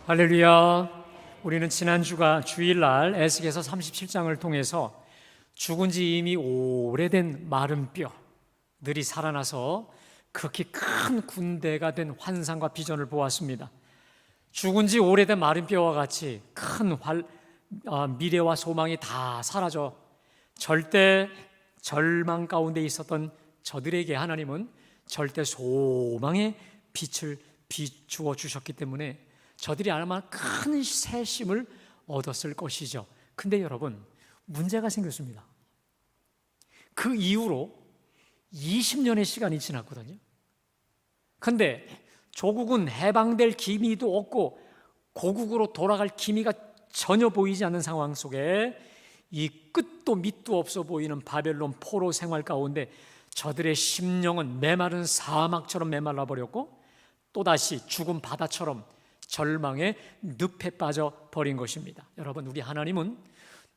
할렐루야. 우리는 지난주가 주일날 에스겔서 37장을 통해서 죽은 지 이미 오래된 마른 뼈들이 살아나서 그렇게 큰 군대가 된 환상과 비전을 보았습니다. 죽은 지 오래된 마른 뼈와 같이 큰 미래와 소망이 다 사라져 절대 절망 가운데 있었던 저들에게 하나님은 절대 소망의 빛을 비추어 주셨기 때문에 저들이 아마 큰 새심을 얻었을 것이죠. 근데 여러분, 문제가 생겼습니다. 그 이후로 20년의 시간이 지났거든요. 근데 조국은 해방될 기미도 없고 고국으로 돌아갈 기미가 전혀 보이지 않는 상황 속에 이 끝도 밑도 없어 보이는 바벨론 포로 생활 가운데 저들의 심령은 메마른 사막처럼 메말라 버렸고 또다시 죽은 바다처럼 절망의 늪에 빠져 버린 것입니다. 여러분, 우리 하나님은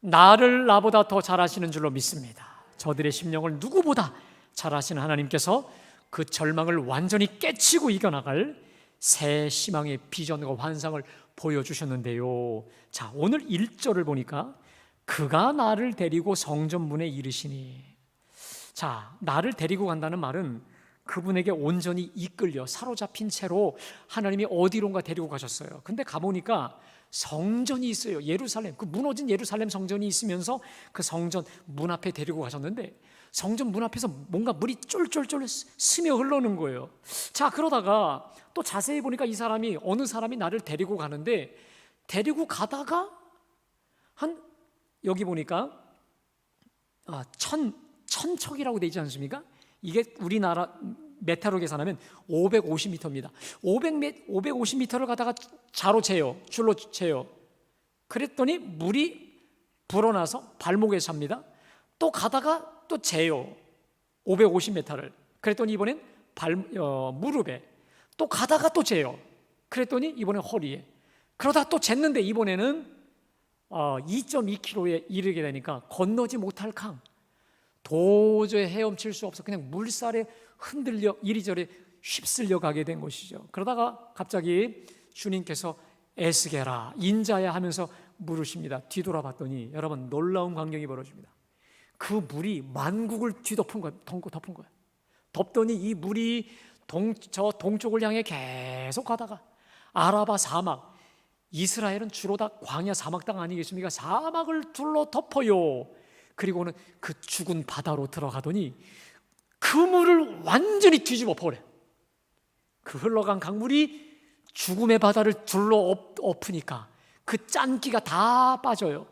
나를 나보다 더 잘하시는 줄로 믿습니다. 저들의 심령을 누구보다 잘하시는 하나님께서 그 절망을 완전히 깨치고 이겨나갈 새 희망의 비전과 환상을 보여주셨는데요. 자, 오늘 1절을 보니까 그가 나를 데리고 성전문에 이르시니, 자, 나를 데리고 간다는 말은 그분에게 온전히 이끌려 사로잡힌 채로 하나님이 어디론가 데리고 가셨어요. 근데 가보니까 성전이 있어요. 예루살렘, 그 무너진 예루살렘 성전이 있으면서 그 성전 문 앞에 데리고 가셨는데 성전 문 앞에서 뭔가 물이 쫄쫄쫄 스며 흘러오는 거예요. 자, 그러다가 또 자세히 보니까 이 사람이, 어느 사람이 나를 데리고 가는데, 데리고 가다가 여기 보니까 천척이라고 되어 있지 않습니까? 이게 우리나라 메타로 계산하면 550m입니다. 550m를 가다가 줄로 재요. 그랬더니 물이 불어나서 발목에 찹니다. 또 가다가 또 재요. 550m를. 그랬더니 이번엔 무릎에. 또 가다가 또 재요. 그랬더니 이번엔 허리에. 그러다가 또 쟀는데 이번에는 2.2km에 이르게 되니까 건너지 못할 강, 도저히 헤엄칠 수 없어 그냥 물살에 흔들려 이리저리 휩쓸려 가게 된 것이죠. 그러다가 갑자기 주님께서 에스겔아, 인자야 하면서 물으십니다. 뒤돌아봤더니 여러분, 놀라운 광경이 벌어집니다. 그 물이 만국을 덮은 거예요. 덮더니 이 물이 저 동쪽을 향해 계속 가다가 아라바 사막, 이스라엘은 주로 다 광야 사막 땅 아니겠습니까? 사막을 둘러 덮어요. 그리고는 그 죽은 바다로 들어가더니 그 물을 완전히 뒤집어 버려. 그 흘러간 강물이 죽음의 바다를 둘러 엎으니까 그 짠기가 다 빠져요.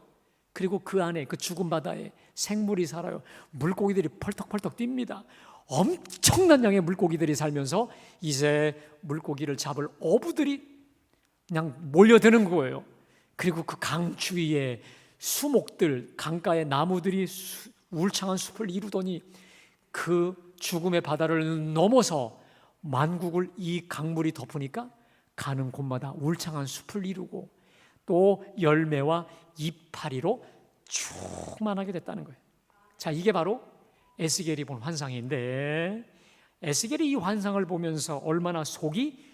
그리고 그 안에, 그 죽은 바다에 생물이 살아요. 물고기들이 펄떡펄떡 뜁니다. 엄청난 양의 물고기들이 살면서 이제 물고기를 잡을 어부들이 그냥 몰려드는 거예요. 그리고 그 강 주위에 수목들, 강가의 나무들이 울창한 숲을 이루더니 그 죽음의 바다를 넘어서 만국을 이 강물이 덮으니까 가는 곳마다 울창한 숲을 이루고 또 열매와 이파리로 충만하게 됐다는 거예요. 자, 이게 바로 에스겔이 본 환상인데, 에스겔이 이 환상을 보면서 얼마나 속이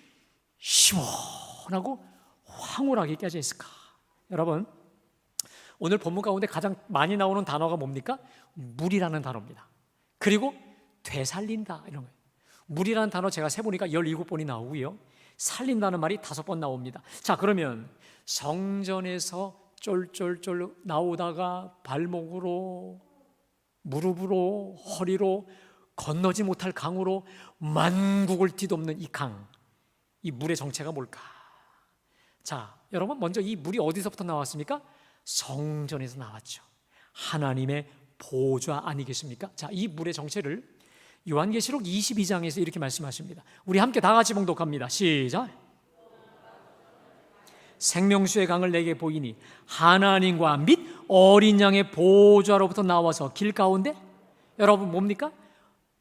시원하고 황홀하게 깨져 있을까. 여러분, 오늘 본문 가운데 가장 많이 나오는 단어가 뭡니까? 물이라는 단어입니다. 그리고 되살린다, 이런 거예요. 물이라는 단어 제가 세보니까 17번이 나오고요, 살린다는 말이 5번 나옵니다. 자, 그러면 성전에서 쫄쫄쫄 나오다가 발목으로, 무릎으로, 허리로, 건너지 못할 강으로 만국을 뒤덮는 이 강, 이 물의 정체가 뭘까? 자, 여러분, 먼저 이 물이 어디서부터 나왔습니까? 성전에서 나왔죠. 하나님의 보좌 아니겠습니까? 자, 이 물의 정체를 요한계시록 22장에서 이렇게 말씀하십니다. 우리 함께 다 같이 봉독합니다. 시작. 생명수의 강을 내게 보이니 하나님과 및 어린 양의 보좌로부터 나와서 길 가운데, 여러분 뭡니까?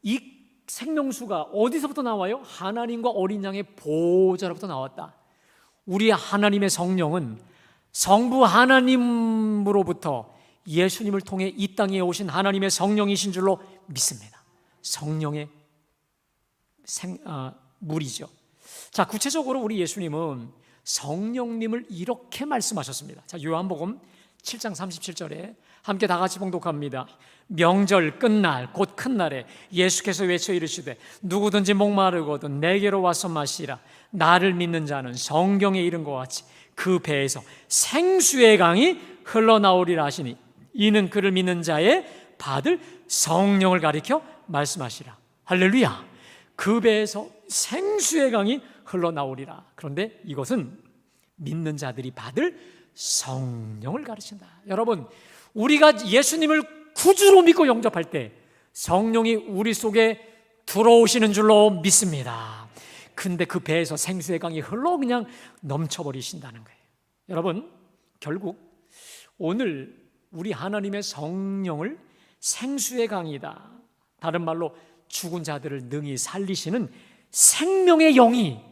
이 생명수가 어디서부터 나와요? 하나님과 어린 양의 보좌로부터 나왔다. 우리 하나님의 성령은 성부 하나님으로부터 예수님을 통해 이 땅에 오신 하나님의 성령이신 줄로 믿습니다. 성령의 물이죠. 자, 구체적으로 우리 예수님은 성령님을 이렇게 말씀하셨습니다. 자, 요한복음 7장 37절에 함께 다 같이 봉독합니다. 명절 끝날 곧 큰 날에 예수께서 외쳐 이르시되 누구든지 목마르거든 내게로 와서 마시라. 나를 믿는 자는 성경에 이른 것 같이 그 배에서 생수의 강이 흘러나오리라 하시니 이는 그를 믿는 자의 받을 성령을 가리켜 말씀하시라. 할렐루야. 그 배에서 생수의 강이 흘러나오리라. 그런데 이것은 믿는 자들이 받을 성령을 가르친다. 여러분, 우리가 예수님을 구주로 믿고 영접할 때 성령이 우리 속에 들어오시는 줄로 믿습니다. 근데 그 배에서 생수의 강이 흘러 그냥 넘쳐버리신다는 거예요. 여러분, 결국 오늘 우리 하나님의 성령을 생수의 강이다, 다른 말로 죽은 자들을 능히 살리시는 생명의 영이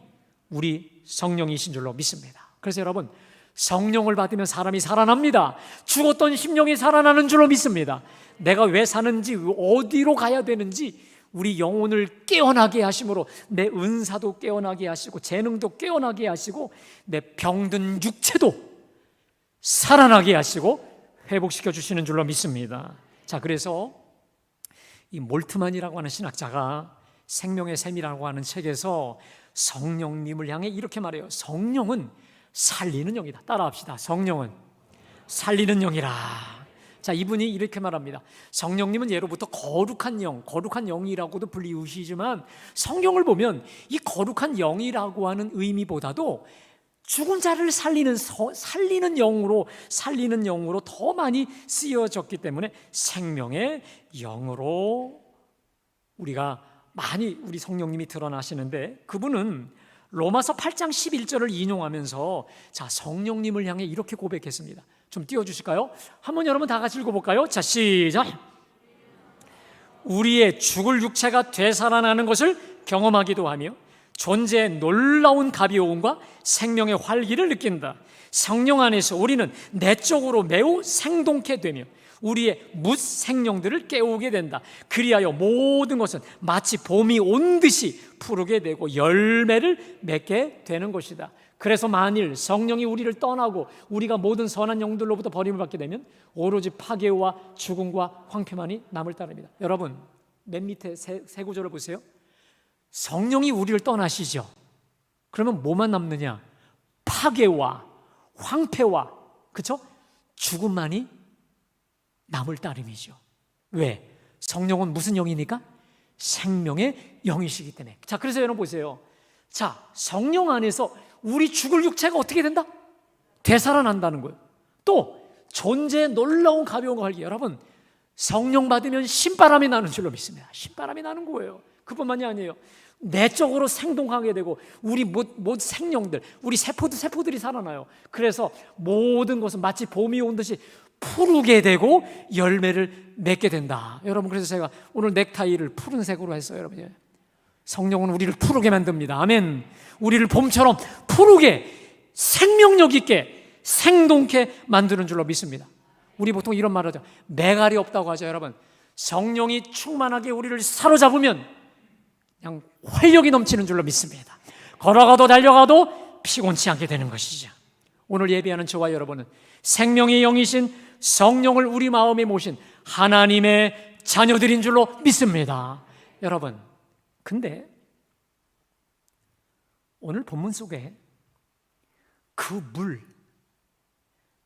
우리 성령이신 줄로 믿습니다. 그래서 여러분, 성령을 받으면 사람이 살아납니다. 죽었던 심령이 살아나는 줄로 믿습니다. 내가 왜 사는지, 어디로 가야 되는지 우리 영혼을 깨어나게 하심으로 내 은사도 깨어나게 하시고 재능도 깨어나게 하시고 내 병든 육체도 살아나게 하시고 회복시켜 주시는 줄로 믿습니다. 자, 그래서 이 몰트만이라고 하는 신학자가 생명의 샘이라고 하는 책에서 성령님을 향해 이렇게 말해요. 성령은 살리는 영이다. 따라합시다. 성령은 살리는 영이라. 자, 이분이 이렇게 말합니다. 성령님은 예로부터 거룩한 영, 거룩한 영이라고도 불리우시지만 성경을 보면 이 거룩한 영이라고 하는 의미보다도 죽은 자를 살리는 영으로 더 많이 쓰여졌기 때문에 생명의 영으로 우리가 많이 우리 성령님이 드러나시는데, 그분은 로마서 8장 11절을 인용하면서 자, 성령님을 향해 이렇게 고백했습니다. 좀 띄워주실까요? 한번 여러분 다 같이 읽어볼까요? 자, 시작. 우리의 죽을 육체가 되살아나는 것을 경험하기도 하며 존재의 놀라운 가벼움과 생명의 활기를 느낀다. 성령 안에서 우리는 내적으로 매우 생동케 되며 우리의 무생령들을 깨우게 된다. 그리하여 모든 것은 마치 봄이 온 듯이 푸르게 되고 열매를 맺게 되는 것이다. 그래서 만일 성령이 우리를 떠나고 우리가 모든 선한 영들로부터 버림을 받게 되면 오로지 파괴와 죽음과 황폐만이 남을 따릅니다. 여러분, 맨 밑에 세 구절을 보세요. 성령이 우리를 떠나시죠. 그러면 뭐만 남느냐? 파괴와 황폐와, 그렇죠? 죽음만이 남을 따름이죠. 왜? 성령은 무슨 영이니까? 생명의 영이시기 때문에. 자, 그래서 여러분 보세요. 자, 성령 안에서 우리 죽을 육체가 어떻게 된다? 되살아난다는 거예요. 또 존재의 놀라운 가벼움과 활기. 여러분, 성령 받으면 신바람이 나는 줄로 믿습니다. 신바람이 나는 거예요. 그뿐만이 아니에요. 내적으로 생동하게 되고 우리 모든 생령들, 우리 세포들이 살아나요. 그래서 모든 것은 마치 봄이 온 듯이 푸르게 되고 열매를 맺게 된다. 여러분, 그래서 제가 오늘 넥타이를 푸른색으로 했어요. 여러분, 성령은 우리를 푸르게 만듭니다. 아멘. 우리를 봄처럼 푸르게 생명력 있게 생동케 만드는 줄로 믿습니다. 우리 보통 이런 말을 하죠. 매갈이 없다고 하죠. 여러분, 성령이 충만하게 우리를 사로잡으면 그냥 활력이 넘치는 줄로 믿습니다. 걸어가도 달려가도 피곤치 않게 되는 것이죠. 오늘 예배하는 저와 여러분은 생명의 영이신 성령을 우리 마음에 모신 하나님의 자녀들인 줄로 믿습니다. 여러분, 근데 오늘 본문 속에 그 물,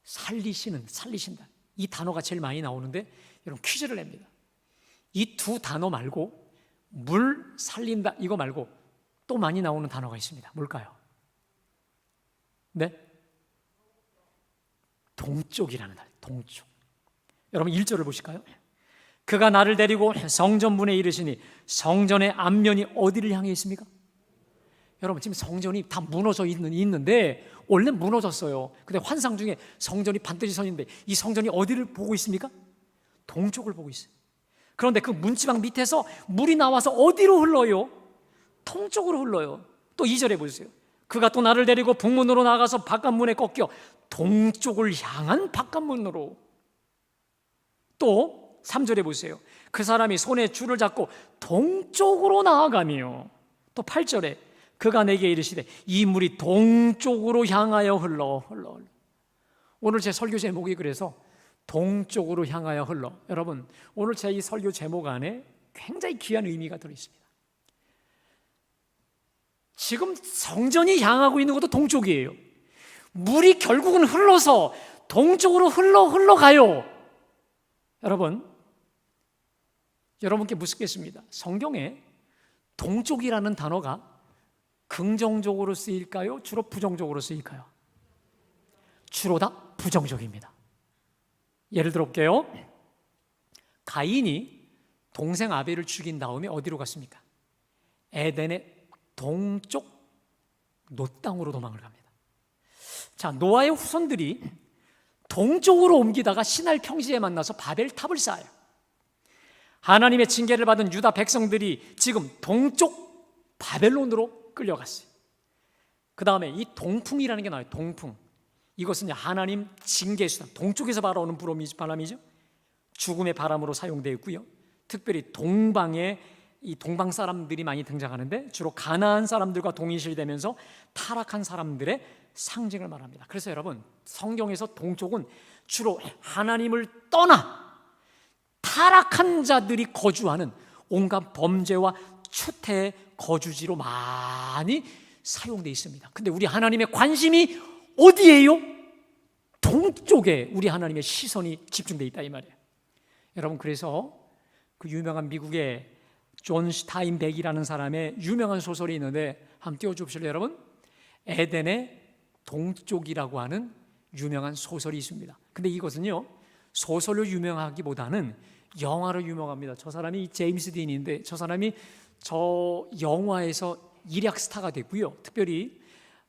살리신다, 이 단어가 제일 많이 나오는데 여러분, 퀴즈를 냅니다. 이 두 단어 말고 물, 살린다 이거 말고 또 많이 나오는 단어가 있습니다. 뭘까요? 네? 동쪽이라는 단어. 동쪽. 여러분 1절을 보실까요? 그가 나를 데리고 성전문에 이르시니 성전의 앞면이 어디를 향해 있습니까? 여러분, 지금 성전이 다 무너져 있는데 원래 무너졌어요. 근데 환상 중에 성전이 반드시 서 있는데 이 성전이 어디를 보고 있습니까? 동쪽을 보고 있어요. 그런데 그 문지방 밑에서 물이 나와서 어디로 흘러요? 동쪽으로 흘러요. 또 2절에 보세요. 그가 또 나를 데리고 북문으로 나가서 바깥문에 꺾여 동쪽을 향한 바깥문으로. 또 3절에 보세요. 그 사람이 손에 줄을 잡고 동쪽으로 나아가며. 또 8절에 그가 내게 이르시되 이 물이 동쪽으로 향하여 흘러. 오늘 제 설교 제목이 그래서 동쪽으로 향하여 흘러. 여러분, 오늘 제 이 설교 제목 안에 굉장히 귀한 의미가 들어있습니다. 지금 성전이 향하고 있는 것도 동쪽이에요. 물이 결국은 흘러서 동쪽으로 흘러가요. 여러분께 묻겠습니다. 성경에 동쪽이라는 단어가 긍정적으로 쓰일까요? 주로 부정적으로 쓰일까요? 주로 다 부정적입니다. 예를 들어 볼게요. 가인이 동생 아벨을 죽인 다음에 어디로 갔습니까? 에덴의 동쪽 놋 땅으로 도망을 갑니다. 자, 노아의 후손들이 동쪽으로 옮기다가 시날 평지에 만나서 바벨탑을 쌓아요. 하나님의 징계를 받은 유다 백성들이 지금 동쪽 바벨론으로 끌려갔어요. 그 다음에 이 동풍이라는 게 나와요. 동풍. 이것은 하나님 징계 수단, 동쪽에서 바라오는 바람이죠. 죽음의 바람으로 사용되어 있고요. 특별히 동방에 이 동방 사람들이 많이 등장하는데 주로 가나안 사람들과 동일시되면서 타락한 사람들의 상징을 말합니다. 그래서 여러분, 성경에서 동쪽은 주로 하나님을 떠나 타락한 자들이 거주하는 온갖 범죄와 추태의 거주지로 많이 사용되어 있습니다. 근데 우리 하나님의 관심이 어디예요? 동쪽에 우리 하나님의 시선이 집중되어 있다 이 말이에요. 여러분, 그래서 그 유명한 미국의 존 스타인백이라는 사람의 유명한 소설이 있는데 한번 띄워주실래요 여러분? 에덴의 동쪽이라고 하는 유명한 소설이 있습니다. 근데 이것은요, 소설로 유명하기보다는 영화로 유명합니다. 저 사람이 제임스 딘인데 저 사람이 저 영화에서 일약 스타가 됐고요. 특별히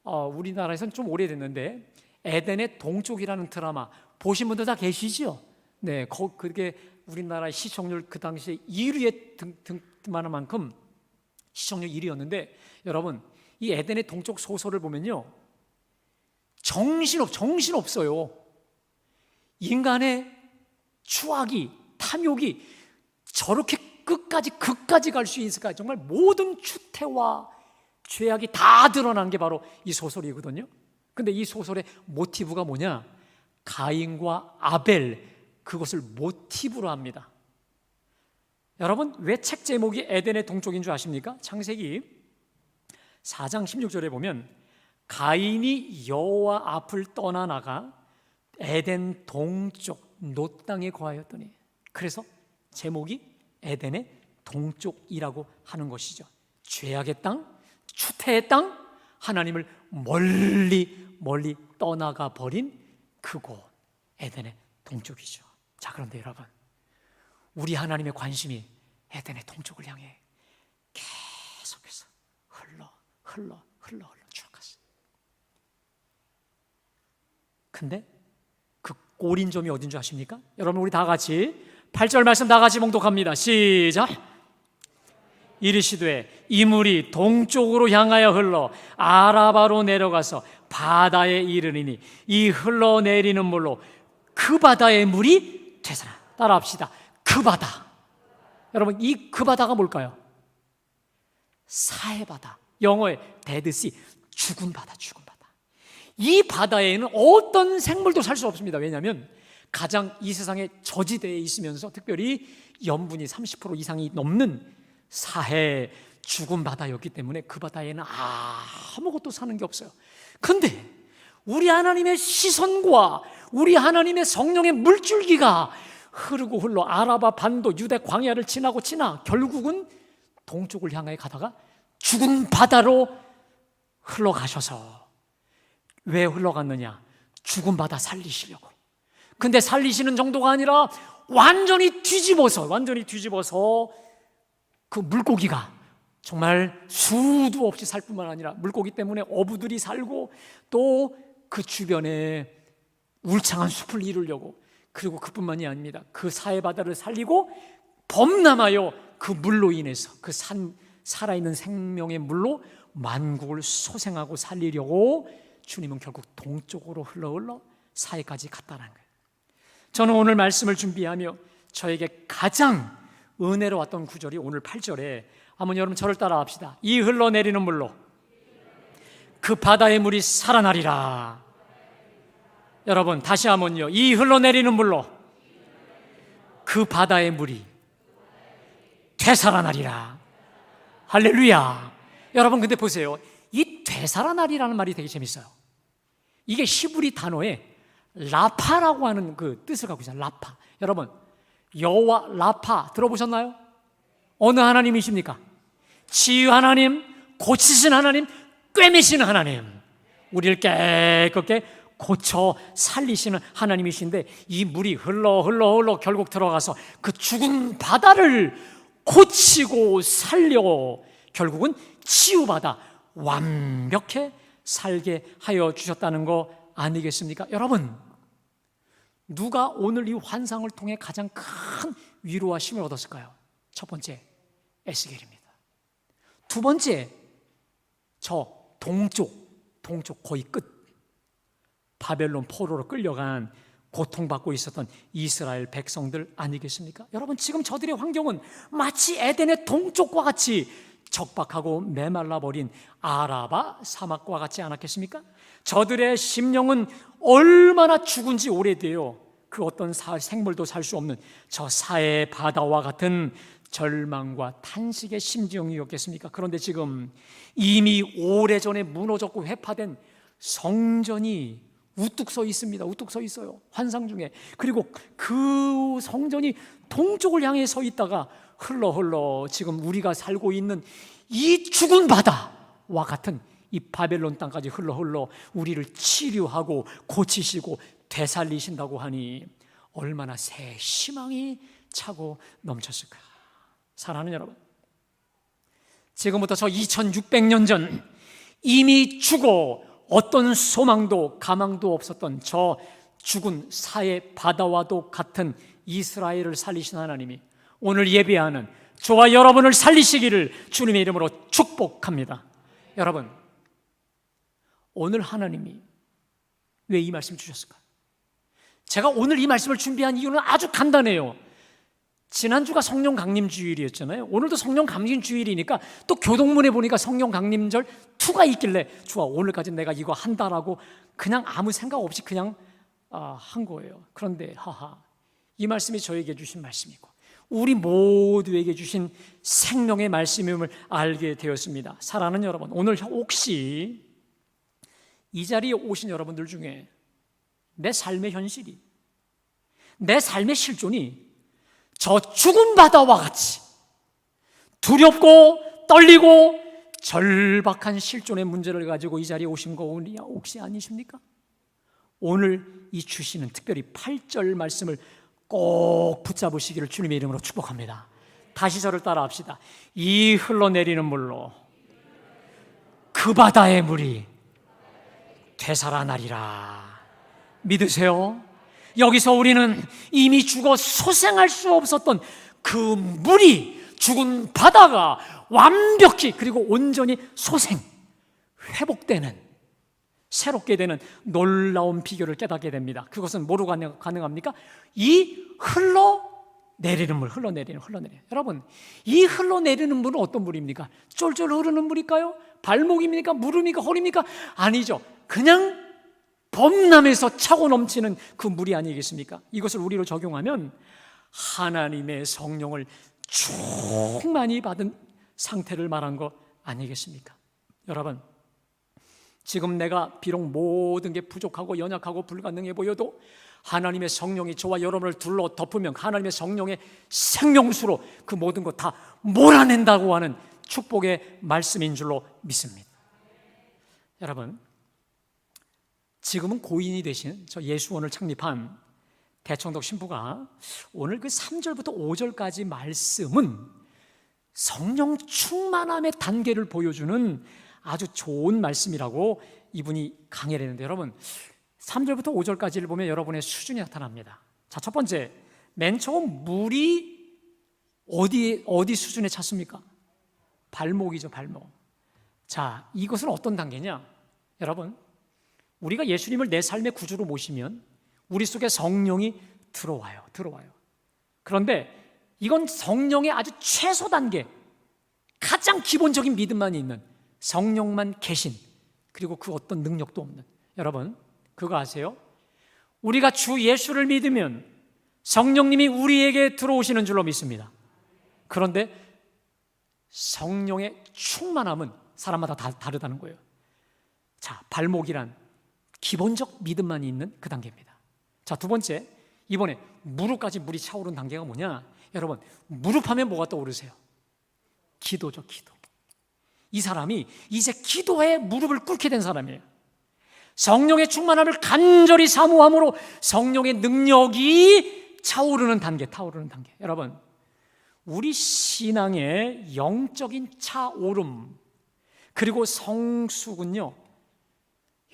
우리나라에서는 좀 오래됐는데 에덴의 동쪽이라는 드라마 보신 분들 다 계시죠? 네, 그게 우리나라의 시청률 그 당시에 1위에 등만한 만큼 시청률 1위였는데 여러분, 이 에덴의 동쪽 소설을 보면요, 정신없어요. 인간의 추악이, 탐욕이 저렇게 극까지 갈 수 있을까? 정말 모든 추태와 죄악이 다 드러나는 게 바로 이 소설이거든요. 근데 이 소설의 모티브가 뭐냐? 가인과 아벨, 그것을 모티브로 합니다. 여러분, 왜 책 제목이 에덴의 동쪽인 줄 아십니까? 창세기 4장 16절에 보면 가인이 여호와 앞을 떠나 나가 에덴 동쪽 놋 땅에 거하였더니, 그래서 제목이 에덴의 동쪽이라고 하는 것이죠. 죄악의 땅, 추태의 땅, 하나님을 멀리 떠나가 버린 그곳 에덴의 동쪽이죠. 자, 그런데 여러분, 우리 하나님의 관심이 에덴의 동쪽을 향해 계속해서 흘러 쭉 갔어요. 근데 그 꼬린 점이 어딘 줄 아십니까? 여러분, 우리 다 같이 8절 말씀 다 같이 봉독합니다. 시작. 이르시되 이 물이 동쪽으로 향하여 흘러 아라바로 내려가서 바다에 이르리니 이 흘러내리는 물로 그 바다의 물이 되잖아. 따라합시다. 그 바다. 여러분, 이 그 바다가 뭘까요? 사해바다. 영어의 데드시, 죽은 바다. 이 바다에는 어떤 생물도 살 수 없습니다. 왜냐하면 가장 이 세상에 저지대에 있으면서 특별히 염분이 30% 이상이 넘는 사해, 죽은 바다였기 때문에 그 바다에는 아무것도 사는 게 없어요. 근데 우리 하나님의 시선과 우리 하나님의 성령의 물줄기가 흐르고 흘러 아라바 반도, 유대 광야를 지나 결국은 동쪽을 향해 가다가 죽은 바다로 흘러가셔서, 왜 흘러갔느냐? 죽은 바다 살리시려고. 근데 살리시는 정도가 아니라 완전히 뒤집어서 그 물고기가 정말 수도 없이 살 뿐만 아니라 물고기 때문에 어부들이 살고 또 그 주변에 울창한 숲을 이루려고, 그리고 그뿐만이 아닙니다. 그 사해바다를 살리고 범람하여 그 물로 인해서 그 살아있는 생명의 물로 만국을 소생하고 살리려고 주님은 결국 동쪽으로 흘러 사해까지 갔다는 거예요. 저는 오늘 말씀을 준비하며 저에게 가장 은혜로 왔던 구절이 오늘 8절에, 한번 여러분 저를 따라 합시다. 이 흘러내리는 물로 그 바다의 물이 살아나리라. 여러분 다시 한번요. 이 흘러내리는 물로 그 바다의 물이 되살아나리라. 할렐루야. 여러분 근데 보세요. 이 되살아나리라는 말이 되게 재밌어요. 이게 히브리 단어에 라파라고 하는 그 뜻을 갖고 있어요. 라파. 여러분 여호와 라파 들어보셨나요? 어느 하나님이십니까? 치유 하나님, 고치신 하나님, 꿰매시는 하나님, 우리를 깨끗게 고쳐 살리시는 하나님이신데, 이 물이 흘러 결국 들어가서 그 죽은 바다를 고치고 살려 결국은 치유받아 완벽해 살게 하여 주셨다는 거 아니겠습니까? 여러분, 누가 오늘 이 환상을 통해 가장 큰 위로와 힘을 얻었을까요? 첫 번째, 에스겔입니다. 두 번째, 저 동쪽 거의 끝, 바벨론 포로로 끌려간 고통받고 있었던 이스라엘 백성들 아니겠습니까? 여러분, 지금 저들의 환경은 마치 에덴의 동쪽과 같이 적박하고 메말라버린 아라바 사막과 같지 않았겠습니까? 저들의 심령은 얼마나 죽은 지 오래돼요. 그 어떤 생물도 살 수 없는 저 사해 바다와 같은 절망과 탄식의 심정이었겠습니까? 그런데 지금 이미 오래전에 무너졌고 회파된 성전이 우뚝 서 있습니다. 우뚝 서 있어요. 환상 중에. 그리고 그 성전이 동쪽을 향해 서 있다가 흘러 지금 우리가 살고 있는 이 죽은 바다와 같은 이 바벨론 땅까지 흘러 우리를 치료하고 고치시고 되살리신다고 하니 얼마나 새 희망이 차고 넘쳤을까. 사랑하는 여러분, 지금부터 저 2600년 전 이미 죽어 어떤 소망도 가망도 없었던 저 죽은 사해 바다와도 같은 이스라엘을 살리신 하나님이 오늘 예배하는 저와 여러분을 살리시기를 주님의 이름으로 축복합니다. 여러분, 오늘 하나님이 왜 이 말씀 주셨을까요? 제가 오늘 이 말씀을 준비한 이유는 아주 간단해요. 지난주가 성령 강림 주일이었잖아요. 오늘도 성령 강림 주일이니까 또 교동문에 보니까 성령 강림절 2가 있길래 좋아, 오늘까지 내가 이거 한다라고 그냥 아무 생각 없이 그냥 한 거예요. 그런데 이 말씀이 저에게 주신 말씀이고 우리 모두에게 주신 생명의 말씀임을 알게 되었습니다. 사랑하는 여러분, 오늘 혹시 이 자리에 오신 여러분들 중에 내 삶의 현실이, 내 삶의 실존이 저 죽은 바다와 같이 두렵고 떨리고 절박한 실존의 문제를 가지고 이 자리에 오신 거 혹시 아니십니까? 오늘 이 주시는 특별히 8절 말씀을 꼭 붙잡으시기를 주님의 이름으로 축복합니다. 다시 저를 따라합시다. 이 흘러내리는 물로 그 바다의 물이 되살아나리라. 믿으세요? 여기서 우리는 이미 죽어 소생할 수 없었던 그 물이, 죽은 바다가 완벽히 그리고 온전히 소생, 회복되는, 새롭게 되는 놀라운 비결을 깨닫게 됩니다. 그것은 뭐로 가능합니까? 이 흘러내리는 물, 흘러내리는. 여러분, 이 흘러내리는 물은 어떤 물입니까? 쫄쫄 흐르는 물일까요? 발목입니까? 무릎입니까? 허리입니까? 아니죠. 그냥 범람에서 차고 넘치는 그 물이 아니겠습니까? 이것을 우리로 적용하면 하나님의 성령을 충만히 받은 상태를 말한 거 아니겠습니까? 여러분, 지금 내가 비록 모든 게 부족하고 연약하고 불가능해 보여도 하나님의 성령이 저와 여러분을 둘러 덮으면 하나님의 성령의 생명수로 그 모든 것 다 몰아낸다고 하는 축복의 말씀인 줄로 믿습니다. 여러분, 지금은 고인이 되신 저 예수원을 창립한 대청덕 신부가 오늘 그 3절부터 5절까지 말씀은 성령 충만함의 단계를 보여주는 아주 좋은 말씀이라고 이분이 강의를 했는데, 여러분 3절부터 5절까지를 보면 여러분의 수준이 나타납니다. 자, 첫 번째, 맨 처음 물이 어디 수준에 찼습니까? 발목이죠, 발목. 자, 이것은 어떤 단계냐? 여러분, 우리가 예수님을 내 삶의 구주로 모시면 우리 속에 성령이 들어와요. 그런데 이건 성령의 아주 최소 단계, 가장 기본적인 믿음만 있는, 성령만 계신 그리고 그 어떤 능력도 없는. 여러분, 그거 아세요? 우리가 주 예수를 믿으면 성령님이 우리에게 들어오시는 줄로 믿습니다. 그런데 성령의 충만함은 사람마다 다 다르다는 거예요. 자, 발목이란 기본적 믿음만 있는 그 단계입니다. 자, 두 번째, 이번에 무릎까지 물이 차오른 단계가 뭐냐? 여러분, 무릎 하면 뭐가 떠오르세요? 기도죠, 기도. 이 사람이 이제 기도에 무릎을 꿇게 된 사람이에요. 성령의 충만함을 간절히 사모함으로 성령의 능력이 타오르는 단계. 여러분, 우리 신앙의 영적인 차오름 그리고 성숙은요,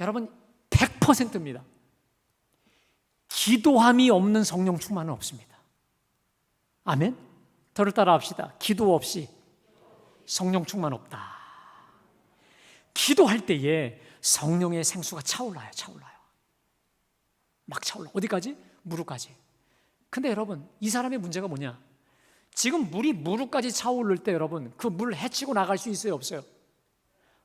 여러분 100%입니다. 기도함이 없는 성령 충만은 없습니다. 아멘? 저를 따라 합시다. 기도 없이 성령 충만 없다. 기도할 때에 성령의 생수가 차올라요. 막 차올라. 어디까지? 무릎까지. 근데 여러분, 이 사람의 문제가 뭐냐? 지금 물이 무릎까지 차오를 때 여러분, 그 물 헤치고 나갈 수 있어요, 없어요?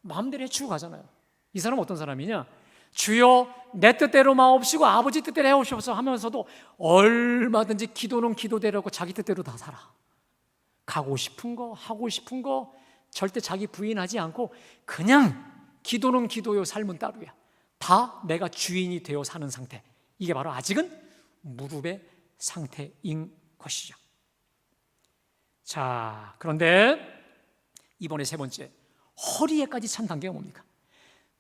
마음대로 헤치고 가잖아요. 이 사람은 어떤 사람이냐? 주여 내 뜻대로 마옵시고 아버지 뜻대로 해오시옵소서 하면서도 얼마든지 기도는 기도대로 하고 자기 뜻대로 다 살아. 가고 싶은 거, 하고 싶은 거 절대 자기 부인하지 않고 그냥 기도는 기도요, 삶은 따로야. 다 내가 주인이 되어 사는 상태. 이게 바로 아직은 무릎의 상태인 것이죠. 자, 그런데 이번에 세 번째, 허리에까지 찬 단계가 뭡니까?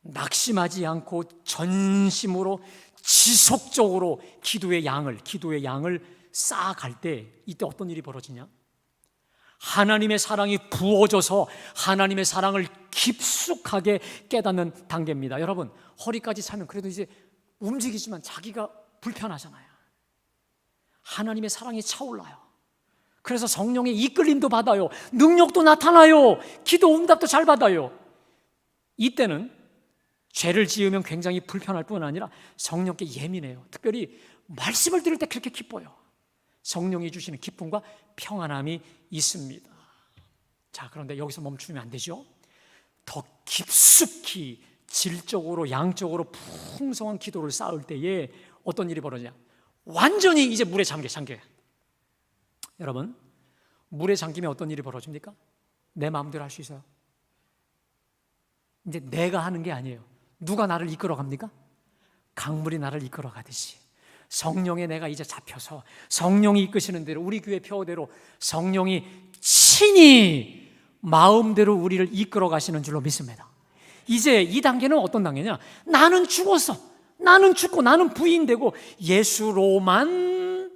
낙심하지 않고 전심으로 지속적으로 기도의 양을 쌓아갈 때 이때 어떤 일이 벌어지냐? 하나님의 사랑이 부어져서 하나님의 사랑을 깊숙하게 깨닫는 단계입니다. 여러분, 허리까지 차면 그래도 이제 움직이지만 자기가 불편하잖아요. 하나님의 사랑이 차올라요. 그래서 성령의 이끌림도 받아요. 능력도 나타나요. 기도 응답도 잘 받아요. 이때는 죄를 지으면 굉장히 불편할 뿐 아니라 성령께 예민해요. 특별히 말씀을 들을 때 그렇게 기뻐요. 성령이 주시는 기쁨과 평안함이 있습니다. 자, 그런데 여기서 멈추면 안 되죠. 더 깊숙이 질적으로 양적으로 풍성한 기도를 쌓을 때에 어떤 일이 벌어지냐? 완전히 이제 물에 잠겨요. 여러분, 물에 잠기면 어떤 일이 벌어집니까? 내 마음대로 할 수 있어요. 이제 내가 하는 게 아니에요. 누가 나를 이끌어 갑니까? 강물이 나를 이끌어 가듯이 성령에 내가 이제 잡혀서 성령이 이끄시는 대로, 우리 교회 표어대로 성령이 친히 마음대로 우리를 이끌어 가시는 줄로 믿습니다. 이제 이 단계는 어떤 단계냐? 나는 죽었어. 나는 죽고 나는 부인되고 예수로만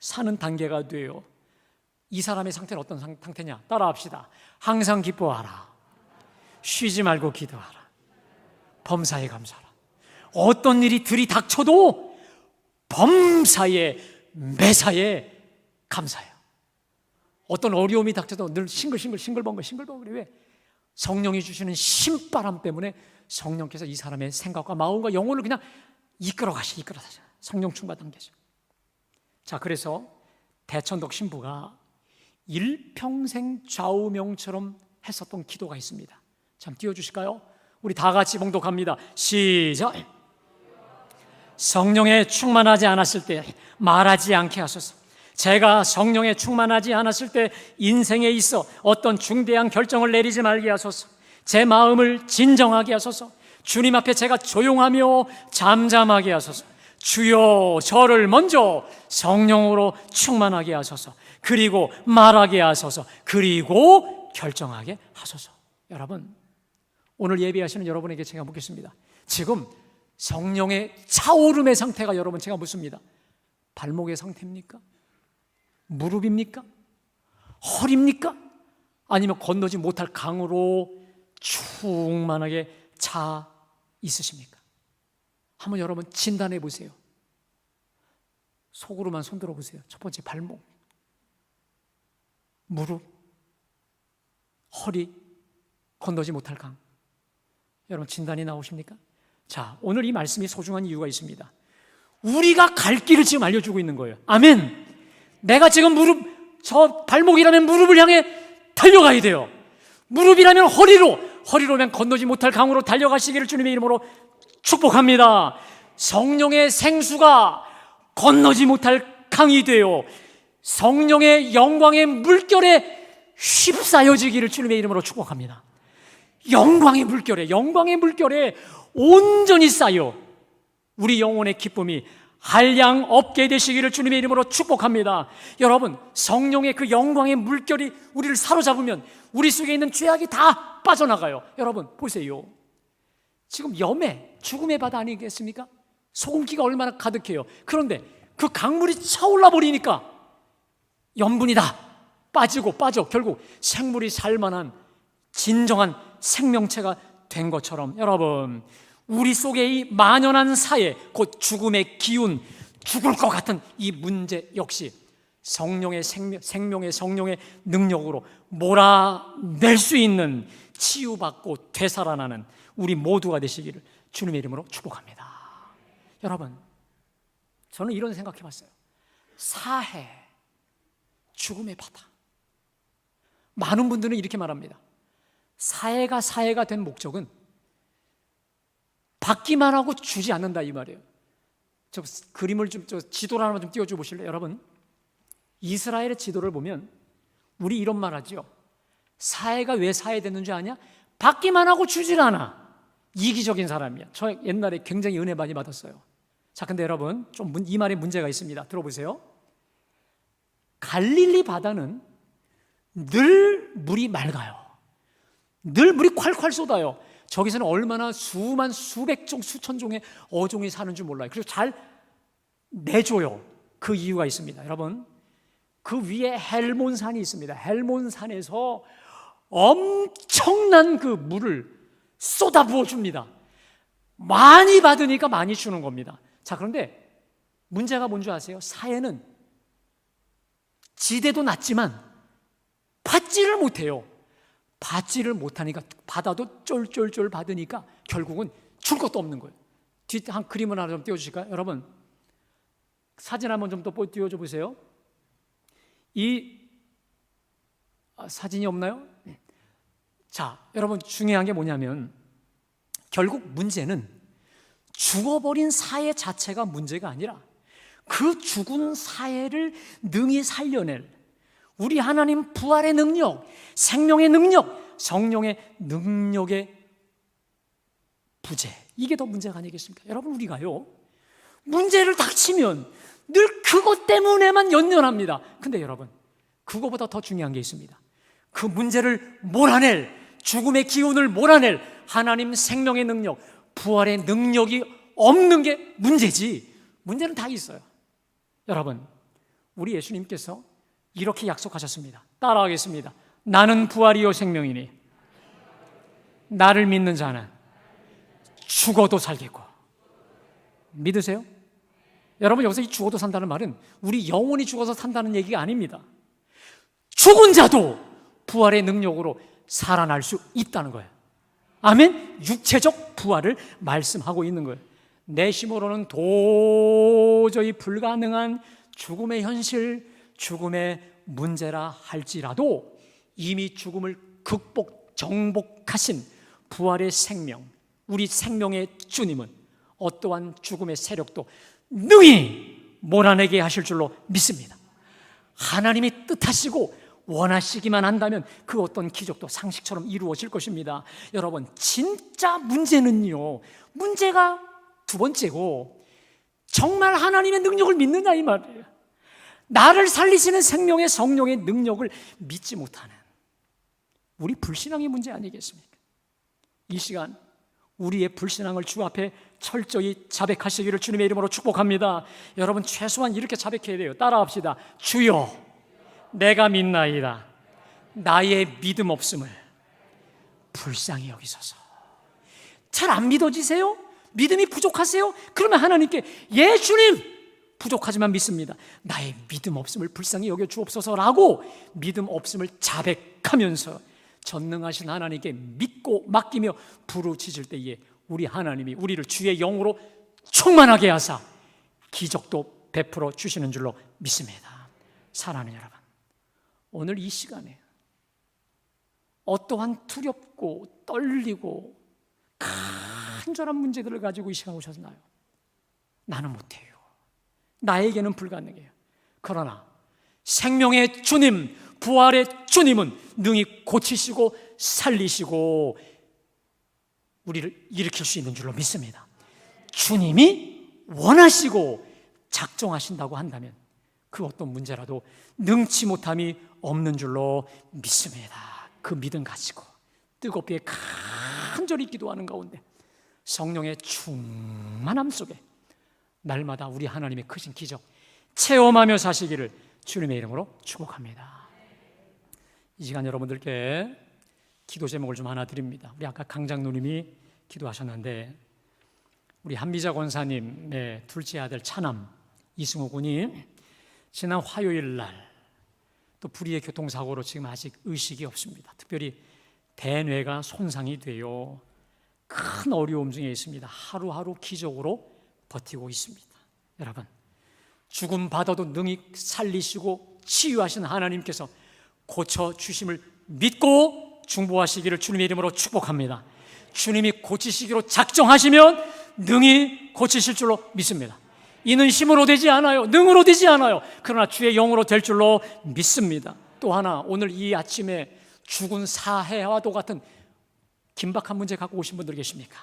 사는 단계가 돼요. 이 사람의 상태는 어떤 상태냐? 따라합시다. 항상 기뻐하라. 쉬지 말고 기도하라. 범사에 감사하라. 어떤 일이 들이닥쳐도 범사에 매사에 감사해요. 어떤 어려움이 닥쳐도 늘 싱글벙글. 왜? 성령이 주시는 신바람 때문에 성령께서 이 사람의 생각과 마음과 영혼을 그냥 이끌어 가시죠. 성령 충만 단계죠. 자, 그래서 대천덕 신부가 일평생 좌우명처럼 했었던 기도가 있습니다. 참 띄워주실까요? 우리 다 같이 봉독합니다. 시작. 성령에 충만하지 않았을 때 말하지 않게 하소서. 제가 성령에 충만하지 않았을 때 인생에 있어 어떤 중대한 결정을 내리지 말게 하소서. 제 마음을 진정하게 하소서. 주님 앞에 제가 조용하며 잠잠하게 하소서. 주여, 저를 먼저 성령으로 충만하게 하소서. 그리고 말하게 하소서. 그리고 결정하게 하소서. 여러분, 오늘 예배하시는 여러분에게 제가 묻겠습니다. 지금 성령의 차오름의 상태가 여러분 제가 묻습니다. 발목의 상태입니까? 무릎입니까? 허리입니까? 아니면 건너지 못할 강으로 충만하게 차 있으십니까? 한번 여러분 진단해 보세요. 속으로만 손들어 보세요. 첫 번째, 발목, 무릎, 허리, 건너지 못할 강. 여러분 진단이 나오십니까? 자, 오늘 이 말씀이 소중한 이유가 있습니다. 우리가 갈 길을 지금 알려주고 있는 거예요. 아멘. 내가 지금 발목이라면 무릎을 향해 달려가야 돼요. 무릎이라면 허리로, 허리로면 건너지 못할 강으로 달려가시기를 주님의 이름으로 축복합니다. 성령의 생수가 건너지 못할 강이 되어 성령의 영광의 물결에 휩싸여지기를 주님의 이름으로 축복합니다. 영광의 물결에 온전히 쌓여 우리 영혼의 기쁨이 한량 없게 되시기를 주님의 이름으로 축복합니다. 여러분, 성령의 그 영광의 물결이 우리를 사로잡으면 우리 속에 있는 죄악이 다 빠져나가요. 여러분 보세요. 지금 염해, 죽음의 바다 아니겠습니까? 소금기가 얼마나 가득해요. 그런데 그 강물이 차올라 버리니까 염분이 다 빠져 결국 생물이 살만한 진정한 생명체가 된 것처럼, 여러분, 우리 속에 이 만연한 사해, 곧 죽음의 기운, 죽을 것 같은 이 문제 역시 성령의 생명의 성령의 능력으로 몰아낼 수 있는, 치유받고 되살아나는 우리 모두가 되시기를 주님의 이름으로 축복합니다. 여러분, 저는 이런 생각해 봤어요. 사해, 죽음의 바다. 많은 분들은 이렇게 말합니다. 사해가 된 목적은 받기만 하고 주지 않는다, 이 말이에요. 저 그림을 지도를 하나만 좀 띄워줘 보실래요? 여러분, 이스라엘의 지도를 보면 우리 이런 말 하죠. 사해가 왜 사해됐는 줄 아냐? 받기만 하고 주질 않아. 이기적인 사람이야. 저 옛날에 굉장히 은혜 많이 받았어요. 자, 근데 여러분, 좀 이 말에 문제가 있습니다. 들어보세요. 갈릴리 바다는 늘 물이 맑아요. 늘 물이 콸콸 쏟아요. 저기서는 얼마나 수백 종, 수천 종의 어종이 사는 줄 몰라요. 그리고 잘 내줘요. 그 이유가 있습니다. 여러분, 그 위에 헬몬산이 있습니다. 헬몬산에서 엄청난 그 물을 쏟아부어 줍니다. 많이 받으니까 많이 주는 겁니다. 자, 그런데 문제가 뭔지 아세요? 사해는 지대도 낮지만 받지를 못해요. 받지를 못하니까 받아도 쫄쫄쫄 받으니까 결국은 줄 것도 없는 거예요. 뒤 한 그림을 하나 좀 띄워주실까요? 여러분, 사진 한번 좀 더 띄워줘 보세요. 이 사진이 없나요? 자, 여러분, 중요한 게 뭐냐면 결국 문제는 죽어버린 사해 자체가 문제가 아니라 그 죽은 사해를 능히 살려낼 우리 하나님 부활의 능력, 생명의 능력, 성령의 능력의 부재, 이게 더 문제가 아니겠습니까? 여러분, 우리가요 문제를 닥치면 늘 그것 때문에만 연연합니다. 근데 여러분, 그거보다 더 중요한 게 있습니다. 그 문제를 몰아낼, 죽음의 기운을 몰아낼 하나님 생명의 능력, 부활의 능력이 없는 게 문제지, 문제는 다 있어요. 여러분, 우리 예수님께서 이렇게 약속하셨습니다. 따라하겠습니다. 나는 부활이요 생명이니 나를 믿는 자는 죽어도 살겠고. 믿으세요? 여러분, 여기서 이 죽어도 산다는 말은 우리 영혼이 죽어서 산다는 얘기가 아닙니다. 죽은 자도 부활의 능력으로 살아날 수 있다는 거예요. 아멘? 육체적 부활을 말씀하고 있는 거예요. 내심으로는 도저히 불가능한 죽음의 현실, 죽음의 문제라 할지라도 이미 죽음을 정복하신 부활의 생명, 우리 생명의 주님은 어떠한 죽음의 세력도 능히 몰아내게 하실 줄로 믿습니다. 하나님이 뜻하시고 원하시기만 한다면 그 어떤 기적도 상식처럼 이루어질 것입니다. 여러분, 진짜 문제는요, 문제가 두 번째고 정말 하나님의 능력을 믿느냐 이 말이에요. 나를 살리시는 생명의 성령의 능력을 믿지 못하는 우리 불신앙의 문제 아니겠습니까? 이 시간 우리의 불신앙을 주 앞에 철저히 자백하시기를 주님의 이름으로 축복합니다. 여러분, 최소한 이렇게 자백해야 돼요. 따라합시다. 주여, 내가 믿나이다. 나의 믿음 없음을 불쌍히 여기소서. 잘 안 믿어지세요? 믿음이 부족하세요? 그러면 하나님께, 예 주님, 부족하지만 믿습니다. 나의 믿음 없음을 불쌍히 여겨 주옵소서라고 믿음 없음을 자백하면서 전능하신 하나님께 믿고 맡기며 부르짖을 때에 우리 하나님이 우리를 주의 영으로 충만하게 하사 기적도 베풀어 주시는 줄로 믿습니다. 사랑하는 여러분, 오늘 이 시간에 어떠한 두렵고 떨리고 간절한 문제들을 가지고 이 시간 오셨나요? 나는 못해요. 나에게는 불가능해요. 그러나 생명의 주님, 부활의 주님은 능히 고치시고 살리시고 우리를 일으킬 수 있는 줄로 믿습니다. 주님이 원하시고 작정하신다고 한다면 그 어떤 문제라도 능치 못함이 없는 줄로 믿습니다. 그 믿음 가지고 뜨겁게 간절히 기도하는 가운데 성령의 충만함 속에 날마다 우리 하나님의 크신 기적 체험하며 사시기를 주님의 이름으로 축복합니다. 이 시간 여러분들께 기도 제목을 좀 하나 드립니다. 우리 아까 강장로님이 기도하셨는데 우리 한미자 권사님의 둘째 아들 차남 이승호 군이 지난 화요일 날 또 불의의 교통사고로 지금 아직 의식이 없습니다. 특별히 대뇌가 손상이 되어 큰 어려움 중에 있습니다. 하루하루 기적으로 버티고 있습니다. 여러분, 죽음 받아도 능히 살리시고 치유하신 하나님께서 고쳐주심을 믿고 중보하시기를 주님의 이름으로 축복합니다. 주님이 고치시기로 작정하시면 능히 고치실 줄로 믿습니다. 이는 힘으로 되지 않아요. 능으로 되지 않아요. 그러나 주의 영으로 될 줄로 믿습니다. 또 하나, 오늘 이 아침에 죽은 사해와도 같은 긴박한 문제 갖고 오신 분들 계십니까?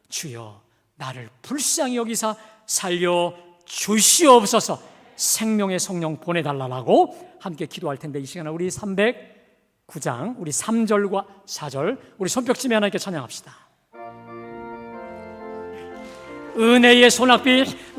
주여, 나를 불쌍히 여기사 살려 주시옵소서. 생명의 성령 보내달라고 함께 기도할 텐데 이 시간에 우리 309장 우리 3절과 4절 우리 손뼉치며 하나님께 찬양합시다. 은혜의 소낙빛